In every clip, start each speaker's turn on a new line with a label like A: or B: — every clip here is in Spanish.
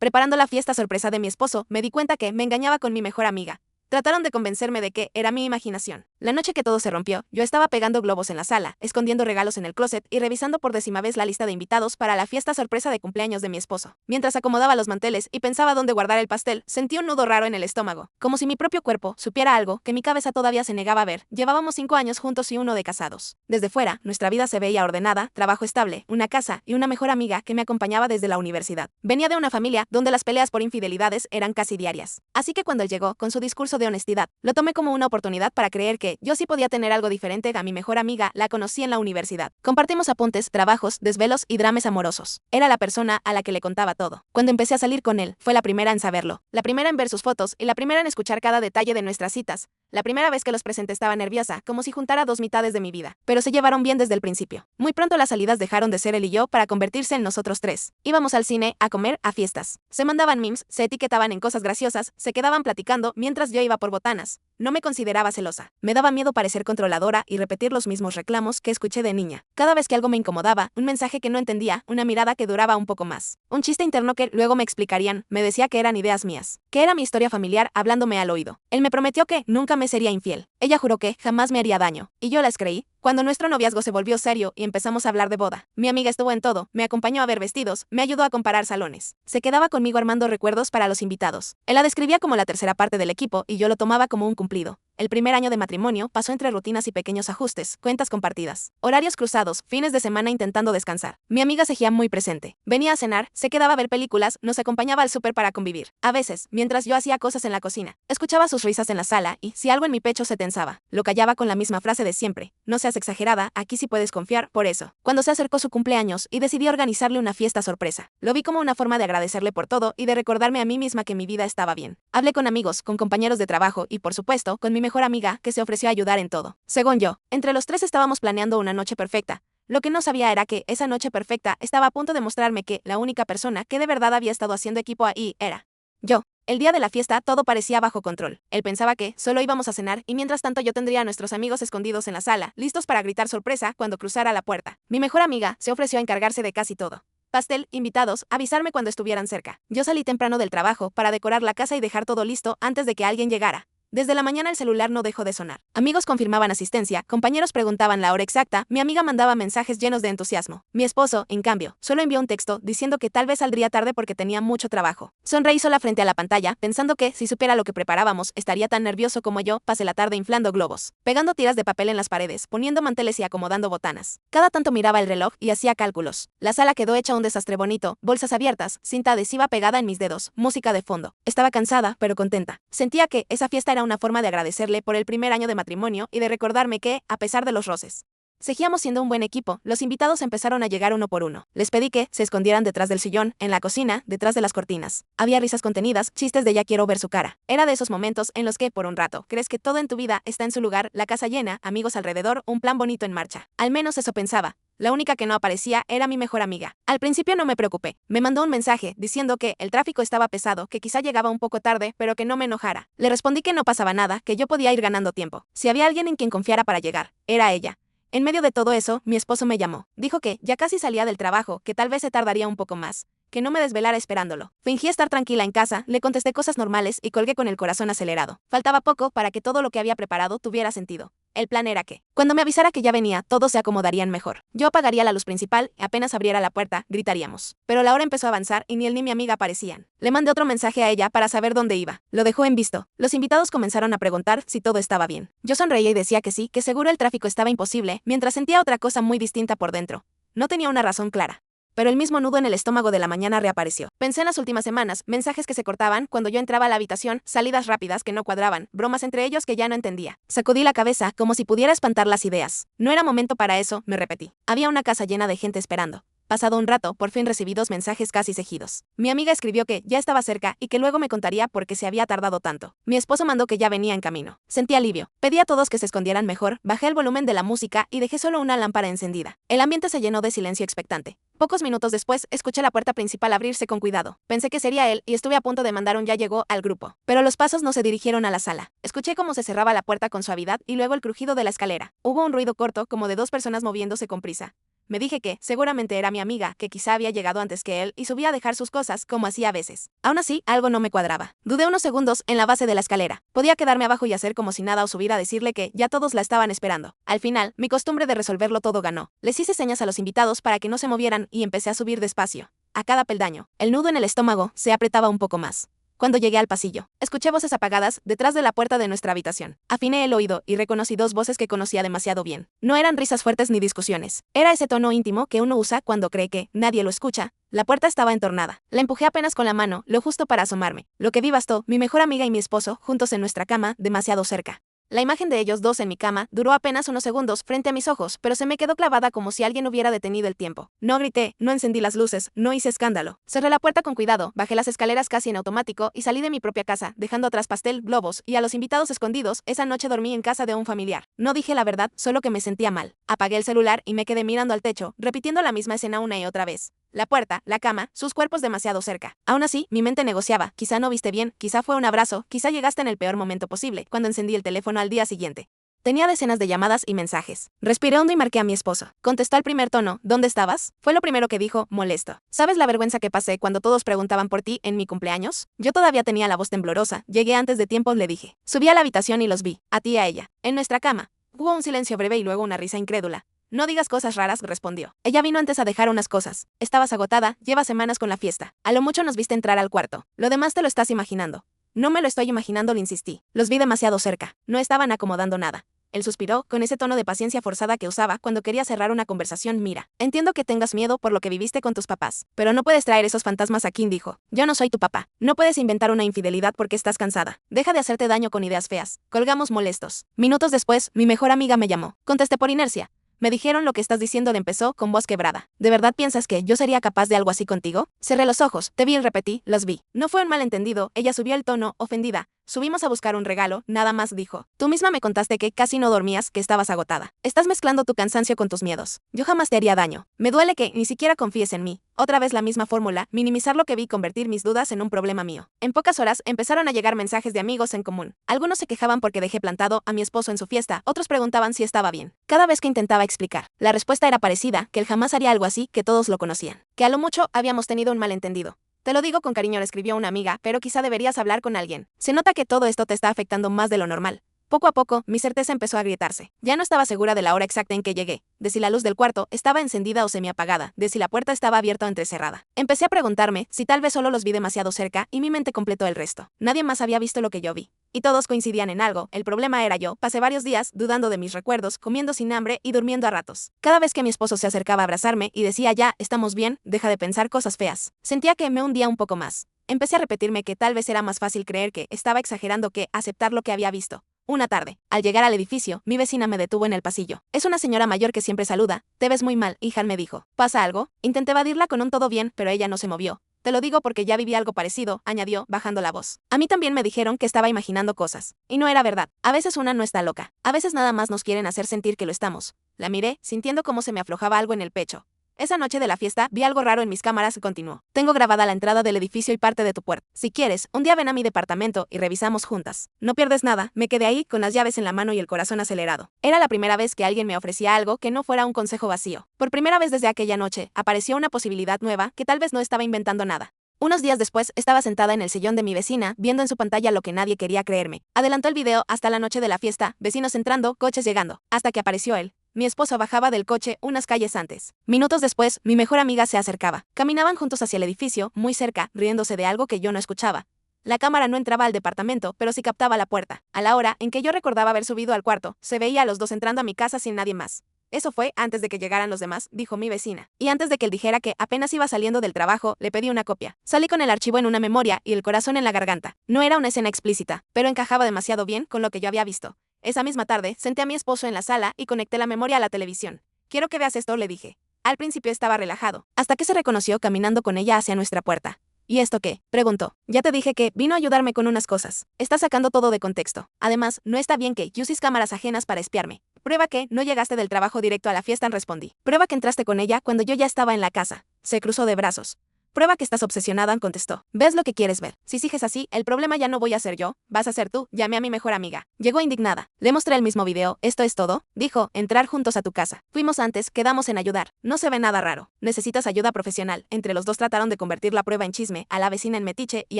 A: Preparando la fiesta sorpresa de mi esposo, me di cuenta que me engañaba con mi mejor amiga. Trataron de convencerme de que era mi imaginación. La noche que todo se rompió, yo estaba pegando globos en la sala, escondiendo regalos en el closet y revisando por 10ª vez la lista de invitados para la fiesta sorpresa de cumpleaños de mi esposo. Mientras acomodaba los manteles y pensaba dónde guardar el pastel, sentí un nudo raro en el estómago, como si mi propio cuerpo supiera algo que mi cabeza todavía se negaba a ver. Llevábamos 5 años juntos y 1 de casados. Desde fuera, nuestra vida se veía ordenada, trabajo estable, una casa y una mejor amiga que me acompañaba desde la universidad. Venía de una familia donde las peleas por infidelidades eran casi diarias. Así que cuando él llegó con su discurso de honestidad, lo tomé como una oportunidad para creer que yo sí podía tener algo diferente. A mi mejor amiga la conocí en la universidad. Compartimos apuntes, trabajos, desvelos y dramas amorosos. Era la persona a la que le contaba todo. Cuando empecé a salir con él, fue la primera en saberlo, la primera en ver sus fotos y la primera en escuchar cada detalle de nuestras citas. La primera vez que los presenté estaba nerviosa, como si juntara 2 mitades de mi vida, pero se llevaron bien desde el principio. Muy pronto las salidas dejaron de ser él y yo para convertirse en nosotros 3. Íbamos al cine, a comer, a fiestas. Se mandaban memes, se etiquetaban en cosas graciosas, se quedaban platicando mientras yo iba por botanas. No me consideraba celosa. Me daba miedo parecer controladora y repetir los mismos reclamos que escuché de niña. Cada vez que algo me incomodaba, un mensaje que no entendía, una mirada que duraba un poco más, un chiste interno que luego me explicarían, me decía que eran ideas mías, que era mi historia familiar hablándome al oído. Él me prometió que nunca me sería infiel. Ella juró que jamás me haría daño, y yo las creí. Cuando nuestro noviazgo se volvió serio y empezamos a hablar de boda, mi amiga estuvo en todo, me acompañó a ver vestidos, me ayudó a comparar salones. Se quedaba conmigo armando recuerdos para los invitados. Él la describía como la tercera parte del equipo y yo lo tomaba como un cumplido. El primer año de matrimonio pasó entre rutinas y pequeños ajustes, cuentas compartidas, horarios cruzados, fines de semana intentando descansar. Mi amiga seguía muy presente. Venía a cenar, se quedaba a ver películas, nos acompañaba al súper para convivir. A veces, mientras yo hacía cosas en la cocina, escuchaba sus risas en la sala y, si algo en mi pecho se tensaba, lo callaba con la misma frase de siempre: no seas exagerada, aquí sí puedes confiar. Por eso, cuando se acercó su cumpleaños y decidí organizarle una fiesta sorpresa, lo vi como una forma de agradecerle por todo y de recordarme a mí misma que mi vida estaba bien. Hablé con amigos, con compañeros de trabajo y, por supuesto, con mi mejor amiga, que se ofreció a ayudar en todo. Según yo, entre los 3 estábamos planeando una noche perfecta. Lo que no sabía era que esa noche perfecta estaba a punto de mostrarme que la única persona que de verdad había estado haciendo equipo ahí era yo. El día de la fiesta todo parecía bajo control. Él pensaba que solo íbamos a cenar y mientras tanto yo tendría a nuestros amigos escondidos en la sala, listos para gritar sorpresa cuando cruzara la puerta. Mi mejor amiga se ofreció a encargarse de casi todo: pastel, invitados, avisarme cuando estuvieran cerca. Yo salí temprano del trabajo para decorar la casa y dejar todo listo antes de que alguien llegara. Desde la mañana el celular no dejó de sonar. Amigos confirmaban asistencia, compañeros preguntaban la hora exacta, mi amiga mandaba mensajes llenos de entusiasmo. Mi esposo, en cambio, solo envió un texto diciendo que tal vez saldría tarde porque tenía mucho trabajo. Sonreí sola frente a la pantalla, pensando que, si supiera lo que preparábamos, estaría tan nervioso como yo. Pasé la tarde inflando globos, pegando tiras de papel en las paredes, poniendo manteles y acomodando botanas. Cada tanto miraba el reloj y hacía cálculos. La sala quedó hecha un desastre bonito, bolsas abiertas, cinta adhesiva pegada en mis dedos, música de fondo. Estaba cansada, pero contenta. Sentía que esa fiesta era una forma de agradecerle por el primer año de matrimonio y de recordarme que, a pesar de los roces, seguíamos siendo un buen equipo. Los invitados empezaron a llegar uno por uno. Les pedí que se escondieran detrás del sillón, en la cocina, detrás de las cortinas. Había risas contenidas, chistes de ya quiero ver su cara. Era de esos momentos en los que, por un rato, crees que todo en tu vida está en su lugar, la casa llena, amigos alrededor, un plan bonito en marcha. Al menos eso pensaba. La única que no aparecía era mi mejor amiga. Al principio no me preocupé. Me mandó un mensaje diciendo que el tráfico estaba pesado, que quizá llegaba un poco tarde, pero que no me enojara. Le respondí que no pasaba nada, que yo podía ir ganando tiempo. Si había alguien en quien confiara para llegar, era ella. En medio de todo eso, mi esposo me llamó. Dijo que ya casi salía del trabajo, que tal vez se tardaría un poco más, que no me desvelara esperándolo. Fingí estar tranquila en casa, le contesté cosas normales y colgué con el corazón acelerado. Faltaba poco para que todo lo que había preparado tuviera sentido. El plan era que, cuando me avisara que ya venía, todos se acomodarían mejor. Yo apagaría la luz principal y apenas abriera la puerta, gritaríamos. Pero la hora empezó a avanzar y ni él ni mi amiga aparecían. Le mandé otro mensaje a ella para saber dónde iba. Lo dejó en visto. Los invitados comenzaron a preguntar si todo estaba bien. Yo sonreía y decía que sí, que seguro el tráfico estaba imposible, mientras sentía otra cosa muy distinta por dentro. No tenía una razón clara. Pero el mismo nudo en el estómago de la mañana reapareció. Pensé en las últimas semanas, mensajes que se cortaban cuando yo entraba a la habitación, salidas rápidas que no cuadraban, bromas entre ellos que ya no entendía. Sacudí la cabeza como si pudiera espantar las ideas. No era momento para eso, me repetí. Había una casa llena de gente esperando. Pasado un rato, por fin recibí 2 mensajes casi seguidos. Mi amiga escribió que ya estaba cerca y que luego me contaría por qué se había tardado tanto. Mi esposo mandó que ya venía en camino. Sentí alivio. Pedí a todos que se escondieran mejor, bajé el volumen de la música y dejé solo una lámpara encendida. El ambiente se llenó de silencio expectante. Pocos minutos después, escuché la puerta principal abrirse con cuidado. Pensé que sería él y estuve a punto de mandar un ya llegó al grupo. Pero los pasos no se dirigieron a la sala. Escuché cómo se cerraba la puerta con suavidad y luego el crujido de la escalera. Hubo un ruido corto como de 2 personas moviéndose con prisa. Me dije que, seguramente era mi amiga, que quizá había llegado antes que él y subía a dejar sus cosas, como hacía a veces. Aún así, algo no me cuadraba. Dudé unos segundos en la base de la escalera. Podía quedarme abajo y hacer como si nada o subir a decirle que ya todos la estaban esperando. Al final, mi costumbre de resolverlo todo ganó. Les hice señas a los invitados para que no se movieran y empecé a subir despacio. A cada peldaño, el nudo en el estómago se apretaba un poco más. Cuando llegué al pasillo, escuché voces apagadas detrás de la puerta de nuestra habitación. Afiné el oído y reconocí dos voces que conocía demasiado bien. No eran risas fuertes ni discusiones. Era ese tono íntimo que uno usa cuando cree que nadie lo escucha. La puerta estaba entornada. La empujé apenas con la mano, lo justo para asomarme. Lo que vi bastó, mi mejor amiga y mi esposo, juntos en nuestra cama, demasiado cerca. La imagen de ellos dos en mi cama duró apenas unos segundos frente a mis ojos, pero se me quedó clavada como si alguien hubiera detenido el tiempo. No grité, no encendí las luces, no hice escándalo. Cerré la puerta con cuidado, bajé las escaleras casi en automático y salí de mi propia casa, dejando atrás pastel, globos y a los invitados escondidos. Esa noche dormí en casa de un familiar. No dije la verdad, solo que me sentía mal. Apagué el celular y me quedé mirando al techo, repitiendo la misma escena una y otra vez. La puerta, la cama, sus cuerpos demasiado cerca. Aún así, mi mente negociaba. Quizá no viste bien, quizá fue un abrazo, quizá llegaste en el peor momento posible, cuando encendí el teléfono al día siguiente. Tenía decenas de llamadas y mensajes. Respiré hondo y marqué a mi esposo. Contestó al primer tono, ¿dónde estabas? Fue lo primero que dijo, molesto. ¿Sabes la vergüenza que pasé cuando todos preguntaban por ti en mi cumpleaños? Yo todavía tenía la voz temblorosa. Llegué antes de tiempo, le dije. Subí a la habitación y los vi, a ti y a ella, en nuestra cama. Hubo un silencio breve y luego una risa incrédula. No digas cosas raras, respondió. Ella vino antes a dejar unas cosas. Estabas agotada, lleva semanas con la fiesta. A lo mucho nos viste entrar al cuarto. Lo demás te lo estás imaginando. No me lo estoy imaginando, le insistí. Los vi demasiado cerca. No estaban acomodando nada. Él suspiró, con ese tono de paciencia forzada que usaba cuando quería cerrar una conversación. Mira, entiendo que tengas miedo por lo que viviste con tus papás, pero no puedes traer esos fantasmas aquí, dijo. Yo no soy tu papá. No puedes inventar una infidelidad porque estás cansada. Deja de hacerte daño con ideas feas. Colgamos molestos. Minutos después, mi mejor amiga me llamó. Contesté por inercia. Me dijeron lo que estás diciendo, le empezó con voz quebrada. ¿De verdad piensas que yo sería capaz de algo así contigo? Cerré los ojos, te vi y repetí, los vi. No fue un malentendido, ella subió el tono, ofendida. Subimos a buscar un regalo, nada más, dijo. Tú misma me contaste que casi no dormías, que estabas agotada. Estás mezclando tu cansancio con tus miedos. Yo jamás te haría daño. Me duele que ni siquiera confíes en mí. Otra vez la misma fórmula, minimizar lo que vi y convertir mis dudas en un problema mío. En pocas horas empezaron a llegar mensajes de amigos en común. Algunos se quejaban porque dejé plantado a mi esposo en su fiesta, otros preguntaban si estaba bien. Cada vez que intentaba explicar, la respuesta era parecida, que él jamás haría algo así, que todos lo conocían. Que a lo mucho habíamos tenido un malentendido. Te lo digo con cariño, le escribió una amiga, pero quizá deberías hablar con alguien. Se nota que todo esto te está afectando más de lo normal. Poco a poco, mi certeza empezó a agrietarse. Ya no estaba segura de la hora exacta en que llegué, de si la luz del cuarto estaba encendida o semiapagada, de si la puerta estaba abierta o entrecerrada. Empecé a preguntarme si tal vez solo los vi demasiado cerca y mi mente completó el resto. Nadie más había visto lo que yo vi. Y todos coincidían en algo, el problema era yo. Pasé varios días dudando de mis recuerdos, comiendo sin hambre y durmiendo a ratos. Cada vez que mi esposo se acercaba a abrazarme y decía ya, estamos bien, deja de pensar cosas feas, sentía que me hundía un poco más. Empecé a repetirme que tal vez era más fácil creer que estaba exagerando que aceptar lo que había visto. Una tarde, al llegar al edificio, mi vecina me detuvo en el pasillo. Es una señora mayor que siempre saluda. Te ves muy mal, hija, me dijo. ¿Pasa algo? Intenté evadirla con un todo bien, pero ella no se movió. Te lo digo porque ya viví algo parecido, añadió, bajando la voz. A mí también me dijeron que estaba imaginando cosas. Y no era verdad. A veces una no está loca. A veces nada más nos quieren hacer sentir que lo estamos. La miré, sintiendo cómo se me aflojaba algo en el pecho. Esa noche de la fiesta, vi algo raro en mis cámaras, continuó. Tengo grabada la entrada del edificio y parte de tu puerta. Si quieres, un día ven a mi departamento y revisamos juntas. No pierdes nada, me quedé ahí con las llaves en la mano y el corazón acelerado. Era la primera vez que alguien me ofrecía algo que no fuera un consejo vacío. Por primera vez desde aquella noche, apareció una posibilidad nueva que tal vez no estaba inventando nada. Unos días después, estaba sentada en el sillón de mi vecina, viendo en su pantalla lo que nadie quería creerme. Adelantó el video hasta la noche de la fiesta, vecinos entrando, coches llegando, hasta que apareció él. Mi esposo bajaba del coche unas calles antes. Minutos después, mi mejor amiga se acercaba. Caminaban juntos hacia el edificio, muy cerca, riéndose de algo que yo no escuchaba. La cámara no entraba al departamento, pero sí captaba la puerta. A la hora en que yo recordaba haber subido al cuarto, se veía a los dos entrando a mi casa sin nadie más. Eso fue antes de que llegaran los demás, dijo mi vecina. Y antes de que él dijera que apenas iba saliendo del trabajo, le pedí una copia. Salí con el archivo en una memoria y el corazón en la garganta. No era una escena explícita, pero encajaba demasiado bien con lo que yo había visto. Esa misma tarde, senté a mi esposo en la sala y conecté la memoria a la televisión. Quiero que veas esto, le dije. Al principio estaba relajado, hasta que se reconoció caminando con ella hacia nuestra puerta. ¿Y esto qué?, preguntó. Ya te dije que vino a ayudarme con unas cosas. Está sacando todo de contexto. Además, no está bien que uses cámaras ajenas para espiarme. Prueba que no llegaste del trabajo directo a la fiesta, respondí. Prueba que entraste con ella cuando yo ya estaba en la casa. Se cruzó de brazos. Prueba que estás obsesionada, contestó. ¿Ves lo que quieres ver? Si sigues así, el problema ya no voy a ser yo, vas a ser tú. Llamé a mi mejor amiga. Llegó indignada. Le mostré el mismo video. ¿Esto es todo? Dijo, entrar juntos a tu casa. Fuimos antes, quedamos en ayudar. No se ve nada raro. Necesitas ayuda profesional. Entre los dos trataron de convertir la prueba en chisme, a la vecina en metiche y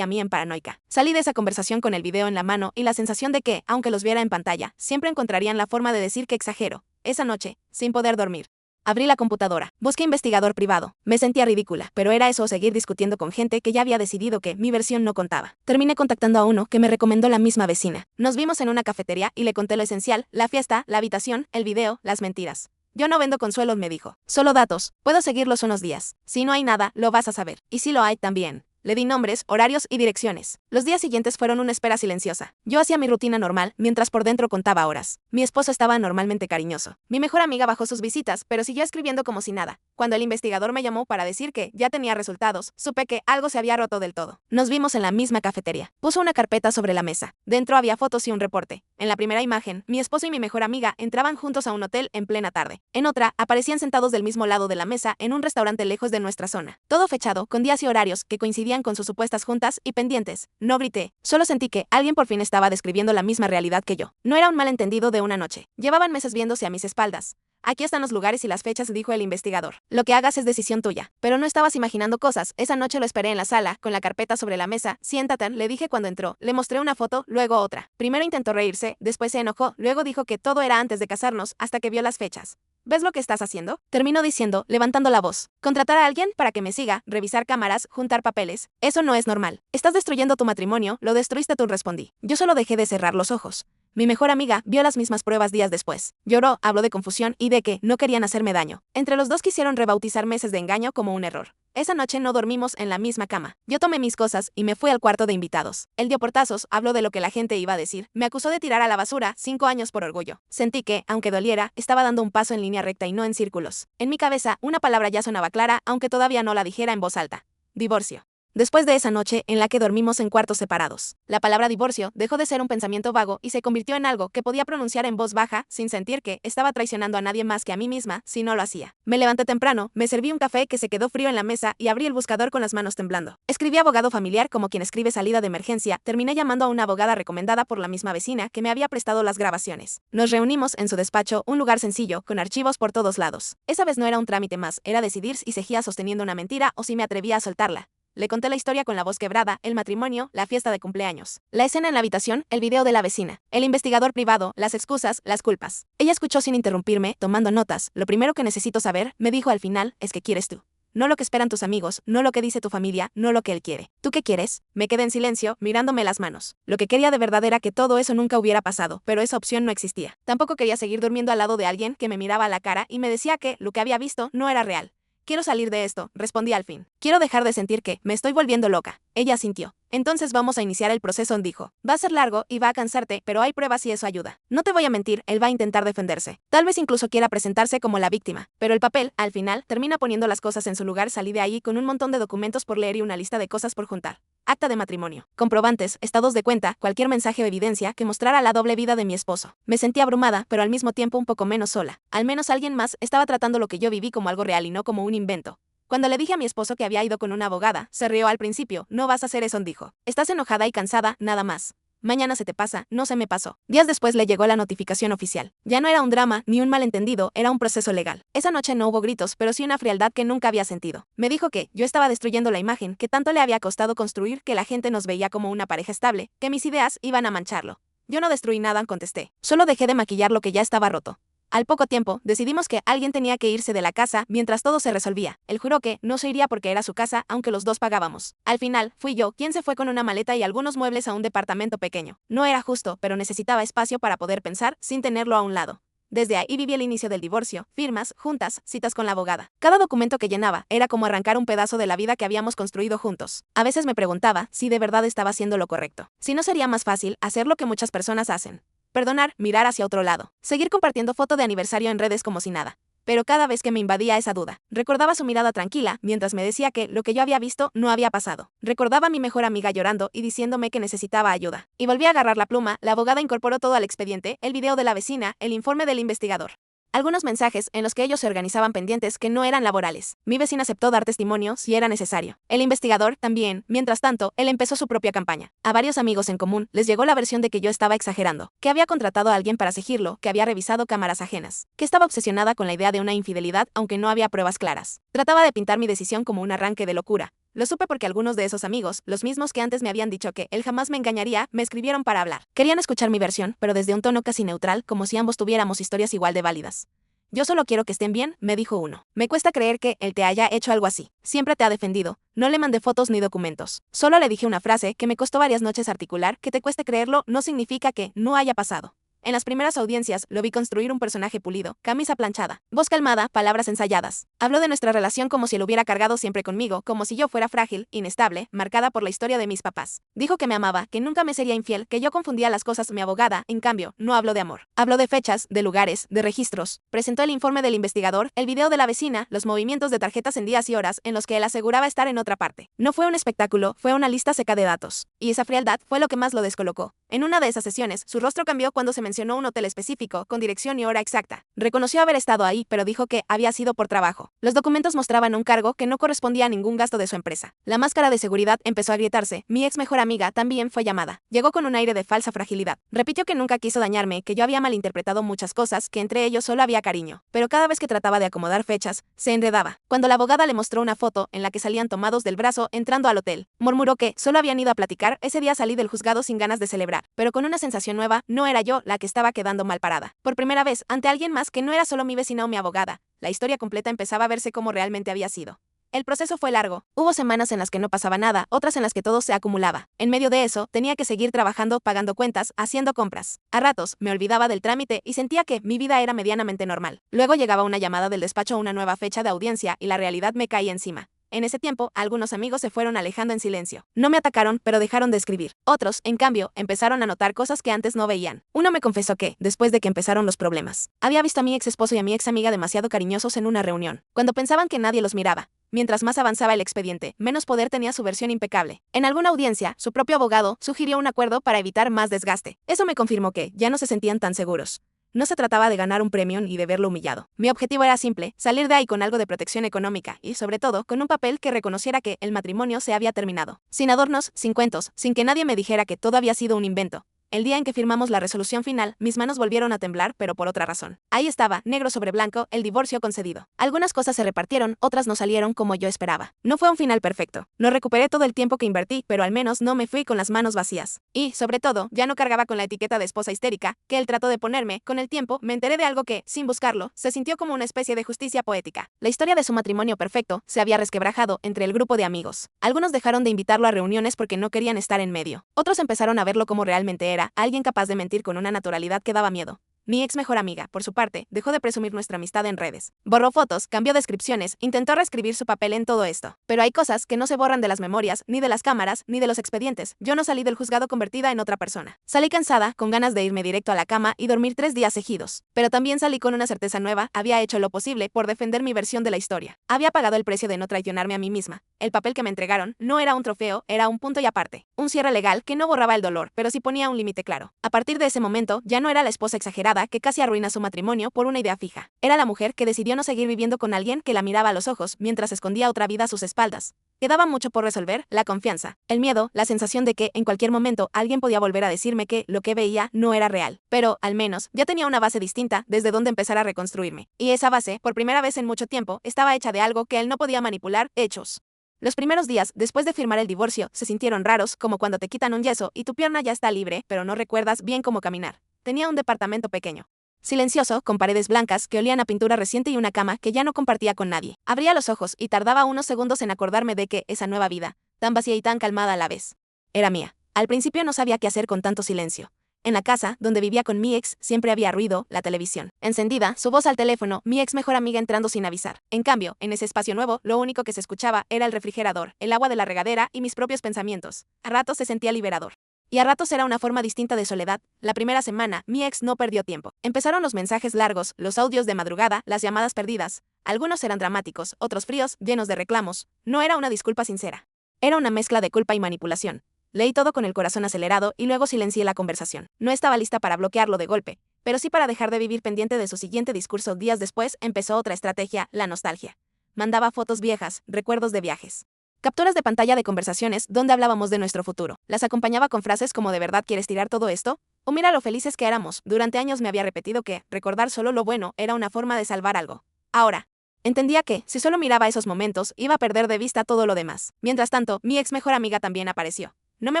A: a mí en paranoica. Salí de esa conversación con el video en la mano y la sensación de que, aunque los viera en pantalla, siempre encontrarían la forma de decir que exagero. Esa noche, sin poder dormir. Abrí la computadora, busqué investigador privado. Me sentía ridícula, pero era eso o seguir discutiendo con gente que ya había decidido que mi versión no contaba. Terminé contactando a uno que me recomendó la misma vecina. Nos vimos en una cafetería y le conté lo esencial, la fiesta, la habitación, el video, las mentiras. Yo no vendo consuelos, me dijo. Solo datos, puedo seguirlos unos días. Si no hay nada, lo vas a saber. Y si lo hay, también. Le di nombres, horarios y direcciones. Los días siguientes fueron una espera silenciosa. Yo hacía mi rutina normal, mientras por dentro contaba horas. Mi esposo estaba normalmente cariñoso. Mi mejor amiga bajó sus visitas, pero siguió escribiendo como si nada. Cuando el investigador me llamó para decir que ya tenía resultados, supe que algo se había roto del todo. Nos vimos en la misma cafetería. Puso una carpeta sobre la mesa. Dentro había fotos y un reporte. En la primera imagen, mi esposo y mi mejor amiga entraban juntos a un hotel en plena tarde. En otra, aparecían sentados del mismo lado de la mesa en un restaurante lejos de nuestra zona. Todo fechado, con días y horarios que coincidían con sus supuestas juntas y pendientes. No grité, solo sentí que alguien por fin estaba describiendo la misma realidad que yo. No era un malentendido de una noche. Llevaban meses viéndose a mis espaldas. Aquí están los lugares y las fechas, dijo el investigador. Lo que hagas es decisión tuya. Pero no estabas imaginando cosas. Esa noche lo esperé en la sala, con la carpeta sobre la mesa. Siéntate, le dije cuando entró. Le mostré una foto, luego otra. Primero intentó reírse, después se enojó, luego dijo que todo era antes de casarnos, hasta que vio las fechas. ¿Ves lo que estás haciendo? Terminó diciendo, levantando la voz. Contratar a alguien para que me siga, revisar cámaras, juntar papeles. Eso no es normal. Estás destruyendo tu matrimonio, lo destruiste tú, respondí. Yo solo dejé de cerrar los ojos. Mi mejor amiga vio las mismas pruebas días después. Lloró, habló de confusión y de que no querían hacerme daño. Entre los dos quisieron rebautizar meses de engaño como un error. Esa noche no dormimos en la misma cama. Yo tomé mis cosas y me fui al cuarto de invitados. Él dio portazos, habló de lo que la gente iba a decir. Me acusó de tirar a la basura 5 años por orgullo. Sentí que, aunque doliera, estaba dando un paso en línea recta y no en círculos. En mi cabeza, una palabra ya sonaba clara, aunque todavía no la dijera en voz alta. Divorcio. Después de esa noche en la que dormimos en cuartos separados, la palabra divorcio dejó de ser un pensamiento vago y se convirtió en algo que podía pronunciar en voz baja, sin sentir que estaba traicionando a nadie más que a mí misma si no lo hacía. Me levanté temprano, me serví un café que se quedó frío en la mesa y abrí el buscador con las manos temblando. Escribí abogado familiar como quien escribe salida de emergencia. Terminé llamando a una abogada recomendada por la misma vecina que me había prestado las grabaciones. Nos reunimos en su despacho, un lugar sencillo, con archivos por todos lados. Esa vez no era un trámite más, era decidir si seguía sosteniendo una mentira o si me atrevía a soltarla. Le conté la historia con la voz quebrada, el matrimonio, la fiesta de cumpleaños, la escena en la habitación, el video de la vecina, el investigador privado, las excusas, las culpas. Ella escuchó sin interrumpirme, tomando notas. Lo primero que necesito saber, me dijo al final, es qué quieres tú. No lo que esperan tus amigos, no lo que dice tu familia, no lo que él quiere. ¿Tú qué quieres? Me quedé en silencio, mirándome las manos. Lo que quería de verdad era que todo eso nunca hubiera pasado, pero esa opción no existía. Tampoco quería seguir durmiendo al lado de alguien que me miraba a la cara y me decía que lo que había visto no era real. Quiero salir de esto, respondí al fin. Quiero dejar de sentir que me estoy volviendo loca. Ella asintió. Entonces vamos a iniciar el proceso, dijo. Va a ser largo y va a cansarte, pero hay pruebas y eso ayuda. No te voy a mentir, él va a intentar defenderse. Tal vez incluso quiera presentarse como la víctima. Pero el papel, al final, termina poniendo las cosas en su lugar. Salí de ahí con un montón de documentos por leer y una lista de cosas por juntar. Acta de matrimonio, comprobantes, estados de cuenta, cualquier mensaje o evidencia que mostrara la doble vida de mi esposo. Me sentí abrumada, pero al mismo tiempo un poco menos sola. Al menos alguien más estaba tratando lo que yo viví como algo real y no como un invento. Cuando le dije a mi esposo que había ido con una abogada, se rió al principio. No vas a hacer eso, dijo. Estás enojada y cansada, nada más. Mañana se te pasa, no se me pasó. Días después le llegó la notificación oficial. Ya no era un drama, ni un malentendido, era un proceso legal. Esa noche no hubo gritos, pero sí una frialdad que nunca había sentido. Me dijo que yo estaba destruyendo la imagen que tanto le había costado construir, que la gente nos veía como una pareja estable, que mis ideas iban a mancharlo. Yo no destruí nada, contesté. Solo dejé de maquillar lo que ya estaba roto. Al poco tiempo, decidimos que alguien tenía que irse de la casa mientras todo se resolvía. Él juró que no se iría porque era su casa, aunque los dos pagábamos. Al final, fui yo quien se fue con una maleta y algunos muebles a un departamento pequeño. No era justo, pero necesitaba espacio para poder pensar sin tenerlo a un lado. Desde ahí viví el inicio del divorcio, firmas, juntas, citas con la abogada. Cada documento que llenaba era como arrancar un pedazo de la vida que habíamos construido juntos. A veces me preguntaba si de verdad estaba haciendo lo correcto. Si no sería más fácil hacer lo que muchas personas hacen. Perdonar, mirar hacia otro lado. Seguir compartiendo foto de aniversario en redes como si nada. Pero cada vez que me invadía esa duda, recordaba su mirada tranquila mientras me decía que lo que yo había visto no había pasado. Recordaba a mi mejor amiga llorando y diciéndome que necesitaba ayuda. Y volví a agarrar la pluma. La abogada incorporó todo al expediente, el video de la vecina, el informe del investigador. Algunos mensajes en los que ellos se organizaban pendientes que no eran laborales. Mi vecina aceptó dar testimonio si era necesario. El investigador también. Mientras tanto, él empezó su propia campaña. A varios amigos en común les llegó la versión de que yo estaba exagerando, que había contratado a alguien para seguirlo, que había revisado cámaras ajenas, que estaba obsesionada con la idea de una infidelidad aunque no había pruebas claras. Trataba de pintar mi decisión como un arranque de locura. Lo supe porque algunos de esos amigos, los mismos que antes me habían dicho que él jamás me engañaría, me escribieron para hablar. Querían escuchar mi versión, pero desde un tono casi neutral, como si ambos tuviéramos historias igual de válidas. Yo solo quiero que estén bien, me dijo uno. Me cuesta creer que él te haya hecho algo así. Siempre te ha defendido. No le mandé fotos ni documentos. Solo le dije una frase que me costó varias noches articular. Que te cueste creerlo no significa que no haya pasado. En las primeras audiencias, lo vi construir un personaje pulido, camisa planchada, voz calmada, palabras ensayadas. Habló de nuestra relación como si lo hubiera cargado siempre conmigo, como si yo fuera frágil, inestable, marcada por la historia de mis papás. Dijo que me amaba, que nunca me sería infiel, que yo confundía las cosas. Mi abogada, en cambio, no habló de amor. Habló de fechas, de lugares, de registros. Presentó el informe del investigador, el video de la vecina, los movimientos de tarjetas en días y horas en los que él aseguraba estar en otra parte. No fue un espectáculo, fue una lista seca de datos. Y esa frialdad fue lo que más lo descolocó. En una de esas sesiones, su rostro cambió cuando se mencionó un hotel específico, con dirección y hora exacta. Reconoció haber estado ahí, pero dijo que había sido por trabajo. Los documentos mostraban un cargo que no correspondía a ningún gasto de su empresa. La máscara de seguridad empezó a agrietarse. Mi ex mejor amiga también fue llamada. Llegó con un aire de falsa fragilidad. Repitió que nunca quiso dañarme, que yo había malinterpretado muchas cosas, que entre ellos solo había cariño. Pero cada vez que trataba de acomodar fechas, se enredaba. Cuando la abogada le mostró una foto en la que salían tomados del brazo entrando al hotel, murmuró que solo habían ido a platicar. Ese día salí del juzgado sin ganas de celebrar, pero con una sensación nueva. No era yo la que estaba quedando mal parada. Por primera vez, ante alguien más que no era solo mi vecina o mi abogada, la historia completa empezaba a verse como realmente había sido. El proceso fue largo. Hubo semanas en las que no pasaba nada, otras en las que todo se acumulaba. En medio de eso, tenía que seguir trabajando, pagando cuentas, haciendo compras. A ratos, me olvidaba del trámite y sentía que mi vida era medianamente normal. Luego llegaba una llamada del despacho a una nueva fecha de audiencia y la realidad me caía encima. En ese tiempo, algunos amigos se fueron alejando en silencio. No me atacaron, pero dejaron de escribir. Otros, en cambio, empezaron a notar cosas que antes no veían. Uno me confesó que, después de que empezaron los problemas, había visto a mi ex esposo y a mi ex amiga demasiado cariñosos en una reunión, cuando pensaban que nadie los miraba. Mientras más avanzaba el expediente, menos poder tenía su versión impecable. En alguna audiencia, su propio abogado sugirió un acuerdo para evitar más desgaste. Eso me confirmó que ya no se sentían tan seguros. No se trataba de ganar un premio ni de verlo humillado. Mi objetivo era simple, salir de ahí con algo de protección económica y, sobre todo, con un papel que reconociera que el matrimonio se había terminado. Sin adornos, sin cuentos, sin que nadie me dijera que todo había sido un invento. El día en que firmamos la resolución final, mis manos volvieron a temblar, pero por otra razón. Ahí estaba, negro sobre blanco, el divorcio concedido. Algunas cosas se repartieron, otras no salieron como yo esperaba. No fue un final perfecto. No recuperé todo el tiempo que invertí, pero al menos no me fui con las manos vacías. Y, sobre todo, ya no cargaba con la etiqueta de esposa histérica, que él trató de ponerme. Con el tiempo, me enteré de algo que, sin buscarlo, se sintió como una especie de justicia poética. La historia de su matrimonio perfecto se había resquebrajado entre el grupo de amigos. Algunos dejaron de invitarlo a reuniones porque no querían estar en medio. Otros empezaron a verlo como realmente era, alguien capaz de mentir con una naturalidad que daba miedo. Mi ex mejor amiga, por su parte, dejó de presumir nuestra amistad en redes. Borró fotos, cambió descripciones, intentó reescribir su papel en todo esto. Pero hay cosas que no se borran de las memorias, ni de las cámaras, ni de los expedientes. Yo no salí del juzgado convertida en otra persona. Salí cansada, con ganas de irme directo a la cama y dormir 3 días seguidos. Pero también salí con una certeza nueva. Había hecho lo posible por defender mi versión de la historia. Había pagado el precio de no traicionarme a mí misma. El papel que me entregaron no era un trofeo, era un punto y aparte. Un cierre legal que no borraba el dolor, pero sí ponía un límite claro. A partir de ese momento, ya no era la esposa exagerada que casi arruina su matrimonio por una idea fija. Era la mujer que decidió no seguir viviendo con alguien que la miraba a los ojos mientras escondía otra vida a sus espaldas. Quedaba mucho por resolver: la confianza, el miedo, la sensación de que en cualquier momento alguien podía volver a decirme que lo que veía no era real. Pero, al menos, ya tenía una base distinta desde donde empezar a reconstruirme. Y esa base, por primera vez en mucho tiempo, estaba hecha de algo que él no podía manipular: hechos. Los primeros días, después de firmar el divorcio, se sintieron raros, como cuando te quitan un yeso y tu pierna ya está libre, pero no recuerdas bien cómo caminar. Tenía un departamento pequeño, silencioso, con paredes blancas que olían a pintura reciente y una cama que ya no compartía con nadie. Abría los ojos y tardaba unos segundos en acordarme de que esa nueva vida, tan vacía y tan calmada a la vez, era mía. Al principio no sabía qué hacer con tanto silencio. En la casa, donde vivía con mi ex, siempre había ruido: la televisión encendida, su voz al teléfono, mi ex mejor amiga entrando sin avisar. En cambio, en ese espacio nuevo, lo único que se escuchaba era el refrigerador, el agua de la regadera y mis propios pensamientos. A ratos se sentía liberador. Y a ratos era una forma distinta de soledad. La primera semana, mi ex no perdió tiempo. Empezaron los mensajes largos, los audios de madrugada, las llamadas perdidas. Algunos eran dramáticos, otros fríos, llenos de reclamos. No era una disculpa sincera. Era una mezcla de culpa y manipulación. Leí todo con el corazón acelerado y luego silencié la conversación. No estaba lista para bloquearlo de golpe. pero sí para dejar de vivir pendiente de su siguiente discurso. Días después empezó otra estrategia, la nostalgia. Mandaba fotos viejas, recuerdos de viajes. Capturas de pantalla de conversaciones donde hablábamos de nuestro futuro. Las acompañaba con frases como ¿de verdad quieres tirar todo esto? O mira lo felices que éramos. Durante años me había repetido que recordar solo lo bueno era una forma de salvar algo. Ahora, entendía que, si solo miraba esos momentos, iba a perder de vista todo lo demás. Mientras tanto, mi ex mejor amiga también apareció. No me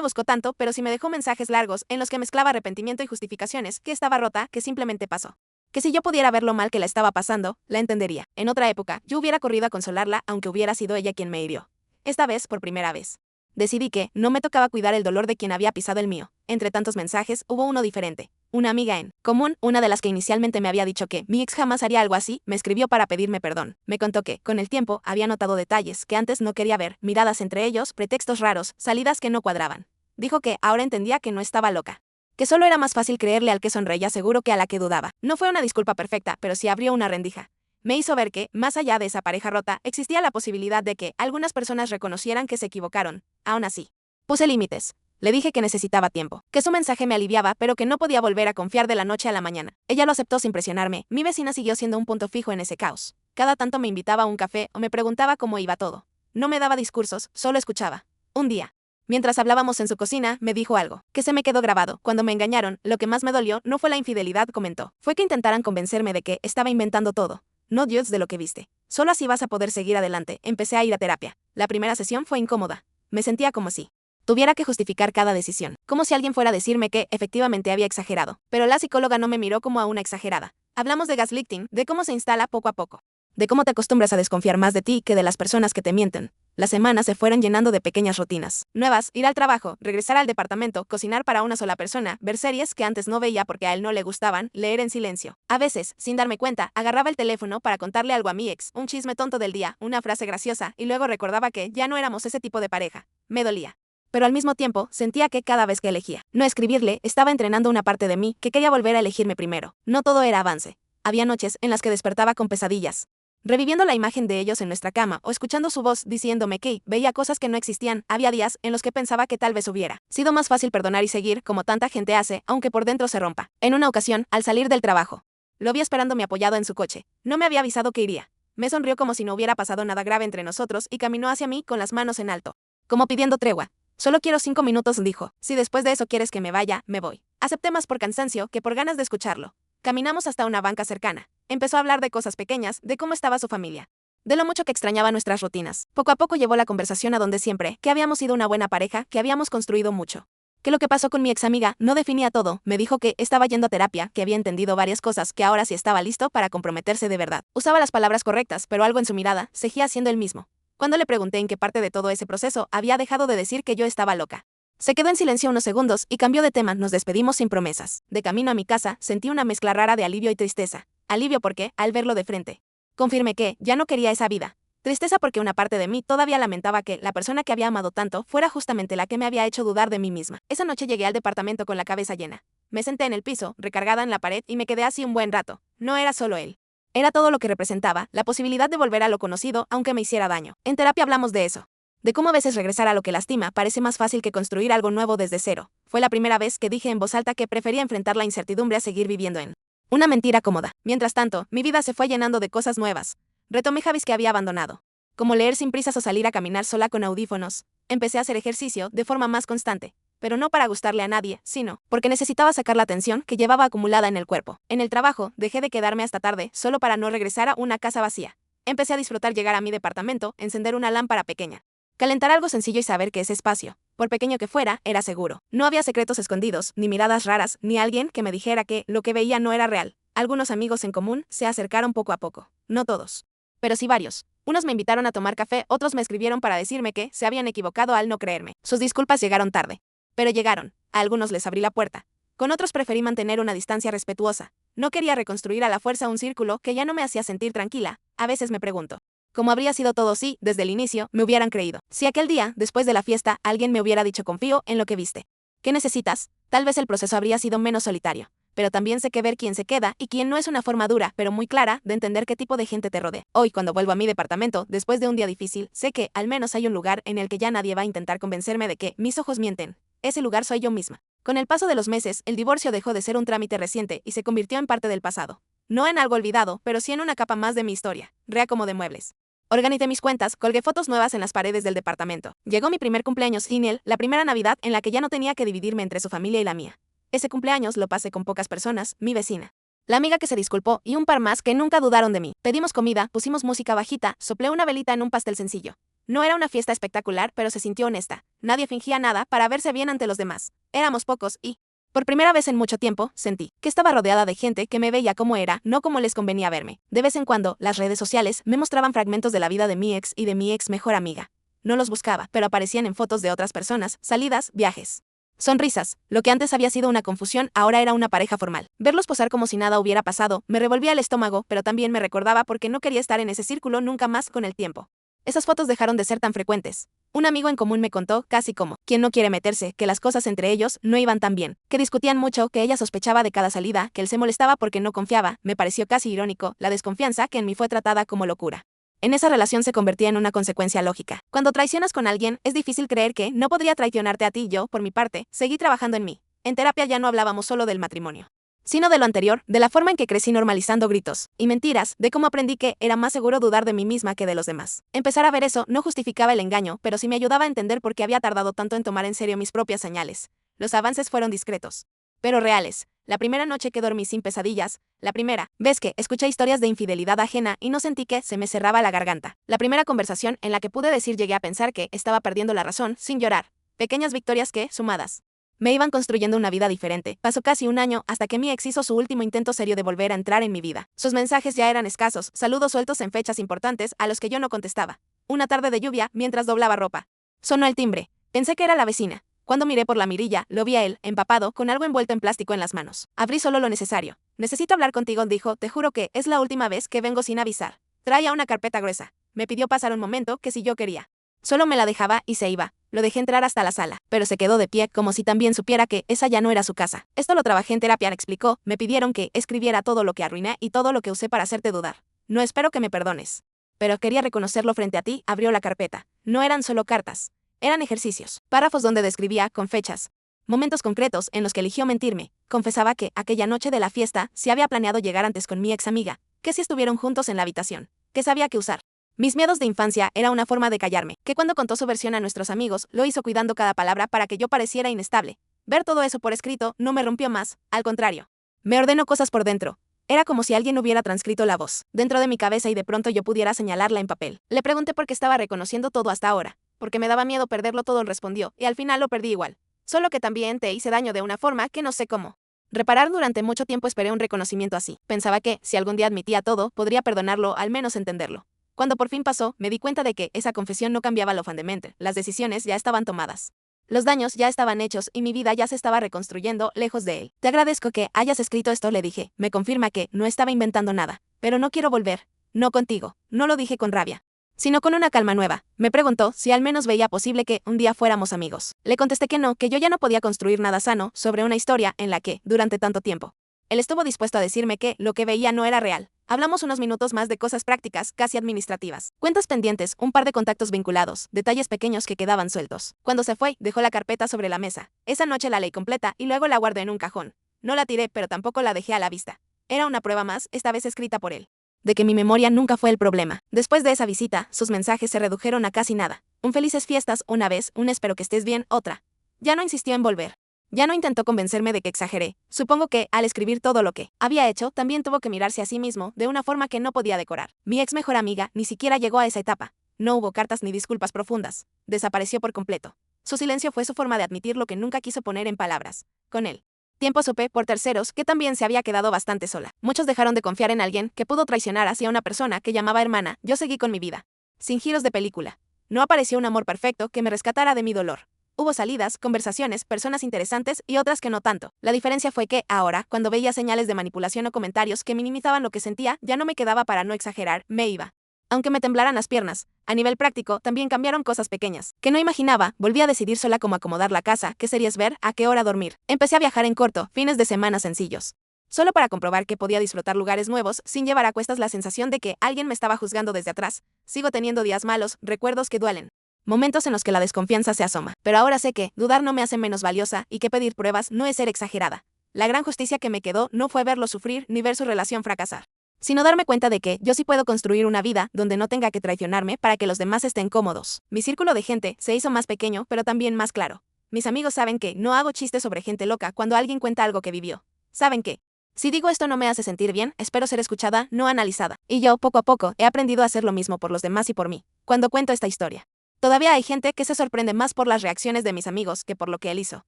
A: buscó tanto, pero sí me dejó mensajes largos en los que mezclaba arrepentimiento y justificaciones, que estaba rota, que simplemente pasó. Que si yo pudiera ver lo mal que la estaba pasando, la entendería. En otra época, yo hubiera corrido a consolarla, aunque hubiera sido ella quien me hirió. Esta vez, por primera vez, decidí que no me tocaba cuidar el dolor de quien había pisado el mío. Entre tantos mensajes, hubo uno diferente. Una amiga en común, una de las que inicialmente me había dicho que mi ex jamás haría algo así, me escribió para pedirme perdón. Me contó que, con el tiempo, había notado detalles que antes no quería ver, miradas entre ellos, pretextos raros, salidas que no cuadraban. Dijo que ahora entendía que no estaba loca. Que solo era más fácil creerle al que sonreía seguro que a la que dudaba. No fue una disculpa perfecta, pero sí abrió una rendija. Me hizo ver que, más allá de esa pareja rota, existía la posibilidad de que algunas personas reconocieran que se equivocaron. Aún así, puse límites. Le dije que necesitaba tiempo, que su mensaje me aliviaba, pero que no podía volver a confiar de la noche a la mañana. Ella lo aceptó sin presionarme. Mi vecina siguió siendo un punto fijo en ese caos. Cada tanto me invitaba a un café o me preguntaba cómo iba todo. No me daba discursos, solo escuchaba. Un día, mientras hablábamos en su cocina, me dijo algo que se me quedó grabado. Cuando me engañaron, lo que más me dolió no fue la infidelidad, comentó. Fue que intentaran convencerme de que estaba inventando todo. No Dios de lo que viste. Solo así vas a poder seguir adelante. Empecé a ir a terapia. La primera sesión fue incómoda. Me sentía como si tuviera que justificar cada decisión. Como si alguien fuera a decirme que, efectivamente, había exagerado. Pero la psicóloga no me miró como a una exagerada. Hablamos de gaslighting, de cómo se instala poco a poco. De cómo te acostumbras a desconfiar más de ti que de las personas que te mienten. Las semanas se fueron llenando de pequeñas rutinas nuevas: ir al trabajo, regresar al departamento, cocinar para una sola persona, ver series que antes no veía porque a él no le gustaban, leer en silencio. A veces, sin darme cuenta, agarraba el teléfono para contarle algo a mi ex, un chisme tonto del día, una frase graciosa, y luego recordaba que ya no éramos ese tipo de pareja. Me dolía. Pero al mismo tiempo, sentía que cada vez que elegía no escribirle, estaba entrenando una parte de mí que quería volver a elegirme primero. No todo era avance. Había noches en las que despertaba con pesadillas, reviviendo la imagen de ellos en nuestra cama o escuchando su voz diciéndome que veía cosas que no existían. Había días en los que pensaba que tal vez hubiera sido más fácil perdonar y seguir, como tanta gente hace, aunque por dentro se rompa. En una ocasión, al salir del trabajo, lo vi esperándome apoyado en su coche. No me había avisado que iría. Me sonrió como si no hubiera pasado nada grave entre nosotros y caminó hacia mí con las manos en alto, como pidiendo tregua. Solo quiero 5 minutos, dijo. Si después de eso quieres que me vaya, me voy. Acepté más por cansancio que por ganas de escucharlo. Caminamos hasta una banca cercana. Empezó a hablar de cosas pequeñas, de cómo estaba su familia, de lo mucho que extrañaba nuestras rutinas. Poco a poco llevó la conversación a donde siempre, que habíamos sido una buena pareja, que habíamos construido mucho. Que lo que pasó con mi ex amiga no definía todo. Me dijo que estaba yendo a terapia, que había entendido varias cosas, que ahora sí estaba listo para comprometerse de verdad. Usaba las palabras correctas, pero algo en su mirada seguía siendo el mismo. Cuando le pregunté en qué parte de todo ese proceso había dejado de decir que yo estaba loca, se quedó en silencio unos segundos y cambió de tema. Nos despedimos sin promesas. De camino a mi casa, sentí una mezcla rara de alivio y tristeza. Alivio porque, al verlo de frente, confirmé que ya no quería esa vida. Tristeza porque una parte de mí todavía lamentaba que la persona que había amado tanto fuera justamente la que me había hecho dudar de mí misma. Esa noche llegué al departamento con la cabeza llena. Me senté en el piso, recargada en la pared, y me quedé así un buen rato. No era solo él. Era todo lo que representaba, la posibilidad de volver a lo conocido, aunque me hiciera daño. En terapia hablamos de eso. De cómo a veces regresar a lo que lastima parece más fácil que construir algo nuevo desde cero. Fue la primera vez que dije en voz alta que prefería enfrentar la incertidumbre a seguir viviendo en una mentira cómoda. Mientras tanto, mi vida se fue llenando de cosas nuevas. Retomé hobbies que había abandonado, como leer sin prisas o salir a caminar sola con audífonos. Empecé a hacer ejercicio de forma más constante, pero no para gustarle a nadie, sino porque necesitaba sacar la tensión que llevaba acumulada en el cuerpo. En el trabajo, dejé de quedarme hasta tarde solo para no regresar a una casa vacía. Empecé a disfrutar llegar a mi departamento, encender una lámpara pequeña, calentar algo sencillo y saber que ese espacio, por pequeño que fuera, era seguro. No había secretos escondidos, ni miradas raras, ni alguien que me dijera que lo que veía no era real. Algunos amigos en común se acercaron poco a poco. No todos, pero sí varios. Unos me invitaron a tomar café, otros me escribieron para decirme que se habían equivocado al no creerme. Sus disculpas llegaron tarde, pero llegaron. A algunos les abrí la puerta. Con otros preferí mantener una distancia respetuosa. No quería reconstruir a la fuerza un círculo que ya no me hacía sentir tranquila. A veces me pregunto cómo habría sido todo si, desde el inicio, me hubieran creído. Si aquel día, después de la fiesta, alguien me hubiera dicho confío en lo que viste. ¿Qué necesitas? Tal vez el proceso habría sido menos solitario. Pero también sé que ver quién se queda y quién no es una forma dura, pero muy clara, de entender qué tipo de gente te rodea. Hoy, cuando vuelvo a mi departamento, después de un día difícil, sé que, al menos hay un lugar en el que ya nadie va a intentar convencerme de que mis ojos mienten. Ese lugar soy yo misma. Con el paso de los meses, el divorcio dejó de ser un trámite reciente y se convirtió en parte del pasado. No en algo olvidado, pero sí en una capa más de mi historia, reacomodo de muebles. Organicé mis cuentas, colgué fotos nuevas en las paredes del departamento. Llegó mi primer cumpleaños sin él, la primera Navidad en la que ya no tenía que dividirme entre su familia y la mía. Ese cumpleaños lo pasé con pocas personas, mi vecina, la amiga que se disculpó y un par más que nunca dudaron de mí. Pedimos comida, pusimos música bajita, soplé una velita en un pastel sencillo. No era una fiesta espectacular, pero se sintió honesta. Nadie fingía nada para verse bien ante los demás. Éramos pocos y, por primera vez en mucho tiempo, sentí que estaba rodeada de gente que me veía como era, no como les convenía verme. De vez en cuando, las redes sociales me mostraban fragmentos de la vida de mi ex y de mi ex mejor amiga. No los buscaba, pero aparecían en fotos de otras personas, salidas, viajes. Sonrisas. Lo que antes había sido una confusión, ahora era una pareja formal. Verlos posar como si nada hubiera pasado, me revolvía el estómago, pero también me recordaba porque no quería estar en ese círculo nunca más con el tiempo. Esas fotos dejaron de ser tan frecuentes. Un amigo en común me contó, casi como, quien no quiere meterse, que las cosas entre ellos no iban tan bien, que discutían mucho, que ella sospechaba de cada salida, que él se molestaba porque no confiaba. Me pareció casi irónico, la desconfianza que en mí fue tratada como locura. En esa relación se convertía en una consecuencia lógica. Cuando traicionas con alguien, es difícil creer que no podría traicionarte a ti. Yo, por mi parte, seguí trabajando en mí. En terapia ya no hablábamos solo del matrimonio, sino de lo anterior, de la forma en que crecí normalizando gritos y mentiras, de cómo aprendí que era más seguro dudar de mí misma que de los demás. Empezar a ver eso no justificaba el engaño, pero sí me ayudaba a entender por qué había tardado tanto en tomar en serio mis propias señales. Los avances fueron discretos, pero reales. La primera noche que dormí sin pesadillas, la primera vez que escuché historias de infidelidad ajena y no sentí que se me cerraba la garganta. La primera conversación en la que pude decir llegué a pensar que estaba perdiendo la razón, sin llorar. Pequeñas victorias que, sumadas, me iban construyendo una vida diferente. Pasó casi un año hasta que mi ex hizo su último intento serio de volver a entrar en mi vida. Sus mensajes ya eran escasos, saludos sueltos en fechas importantes a los que yo no contestaba. Una tarde de lluvia, mientras doblaba ropa, sonó el timbre. Pensé que era la vecina. Cuando miré por la mirilla, lo vi a él, empapado, con algo envuelto en plástico en las manos. Abrí solo lo necesario. Necesito hablar contigo, dijo, te juro que es la última vez que vengo sin avisar. Traía una carpeta gruesa. Me pidió pasar un momento, que si yo quería. Solo me la dejaba y se iba. Lo dejé entrar hasta la sala, pero se quedó de pie como si también supiera que esa ya no era su casa. Esto lo trabajé en terapia, explicó. Me pidieron que escribiera todo lo que arruiné y todo lo que usé para hacerte dudar. No espero que me perdones, pero quería reconocerlo frente a ti. Abrió la carpeta. No eran solo cartas. Eran ejercicios, párrafos donde describía, con fechas, momentos concretos en los que eligió mentirme. Confesaba que, aquella noche de la fiesta, se había planeado llegar antes con mi ex amiga, que si estuvieron juntos en la habitación, que sabía qué usar. Mis miedos de infancia era una forma de callarme, que cuando contó su versión a nuestros amigos, lo hizo cuidando cada palabra para que yo pareciera inestable. Ver todo eso por escrito no me rompió más, al contrario. Me ordenó cosas por dentro. Era como si alguien hubiera transcrito la voz dentro de mi cabeza y de pronto yo pudiera señalarla en papel. Le pregunté por qué estaba reconociendo todo hasta ahora. Porque me daba miedo perderlo todo, respondió, y al final lo perdí igual. Solo que también te hice daño de una forma que no sé cómo reparar. Durante mucho tiempo esperé un reconocimiento así. Pensaba que, si algún día admitía todo, podría perdonarlo, al menos entenderlo. Cuando por fin pasó, me di cuenta de que esa confesión no cambiaba lo fundamental. Las decisiones ya estaban tomadas. Los daños ya estaban hechos y mi vida ya se estaba reconstruyendo lejos de él. Te agradezco que hayas escrito esto, le dije. Me confirma que no estaba inventando nada. Pero no quiero volver. No contigo. No lo dije con rabia, sino con una calma nueva. Me preguntó si al menos veía posible que un día fuéramos amigos. Le contesté que no, que yo ya no podía construir nada sano sobre una historia en la que, durante tanto tiempo, él estuvo dispuesto a decirme que lo que veía no era real. Hablamos unos minutos más de cosas prácticas, casi administrativas. Cuentas pendientes, un par de contactos vinculados, detalles pequeños que quedaban sueltos. Cuando se fue, dejó la carpeta sobre la mesa. Esa noche la leí completa y luego la guardé en un cajón. No la tiré, pero tampoco la dejé a la vista. Era una prueba más, esta vez escrita por él, de que mi memoria nunca fue el problema. Después de esa visita, sus mensajes se redujeron a casi nada. Un felices fiestas una vez, un espero que estés bien otra. Ya no insistió en volver. Ya no intentó convencerme de que exageré. Supongo que, al escribir todo lo que había hecho, también tuvo que mirarse a sí mismo de una forma que no podía decorar. Mi ex mejor amiga ni siquiera llegó a esa etapa. No hubo cartas ni disculpas profundas. Desapareció por completo. Su silencio fue su forma de admitir lo que nunca quiso poner en palabras. Con él tiempo supe, por terceros, que también se había quedado bastante sola. Muchos dejaron de confiar en alguien que pudo traicionar hacia una persona que llamaba hermana. Yo seguí con mi vida, sin giros de película. No apareció un amor perfecto que me rescatara de mi dolor. Hubo salidas, conversaciones, personas interesantes y otras que no tanto. La diferencia fue que, ahora, cuando veía señales de manipulación o comentarios que minimizaban lo que sentía, ya no me quedaba para no exagerar, me iba. Aunque me temblaran las piernas, a nivel práctico, también cambiaron cosas pequeñas que no imaginaba. Volví a decidir sola cómo acomodar la casa, qué series ver, a qué hora dormir. Empecé a viajar en corto, fines de semana sencillos, solo para comprobar que podía disfrutar lugares nuevos sin llevar a cuestas la sensación de que alguien me estaba juzgando desde atrás. Sigo teniendo días malos, recuerdos que duelen, Momentos en los que la desconfianza se asoma. Pero ahora sé que dudar no me hace menos valiosa y que pedir pruebas no es ser exagerada. La gran justicia que me quedó no fue verlo sufrir ni ver su relación fracasar, sino darme cuenta de que yo sí puedo construir una vida donde no tenga que traicionarme para que los demás estén cómodos. Mi círculo de gente se hizo más pequeño, pero también más claro. Mis amigos saben que no hago chistes sobre gente loca cuando alguien cuenta algo que vivió. Saben que, si digo esto no me hace sentir bien, espero ser escuchada, no analizada. Y yo, poco a poco, he aprendido a hacer lo mismo por los demás y por mí, cuando cuento esta historia. Todavía hay gente que se sorprende más por las reacciones de mis amigos que por lo que él hizo.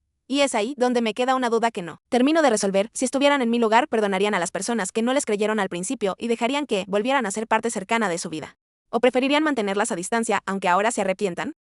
A: Y es ahí donde me queda una duda que no termino de resolver. Si estuvieran en mi lugar, perdonarían a las personas que no les creyeron al principio y dejarían que volvieran a ser parte cercana de su vida. ¿O preferirían mantenerlas a distancia aunque ahora se arrepientan?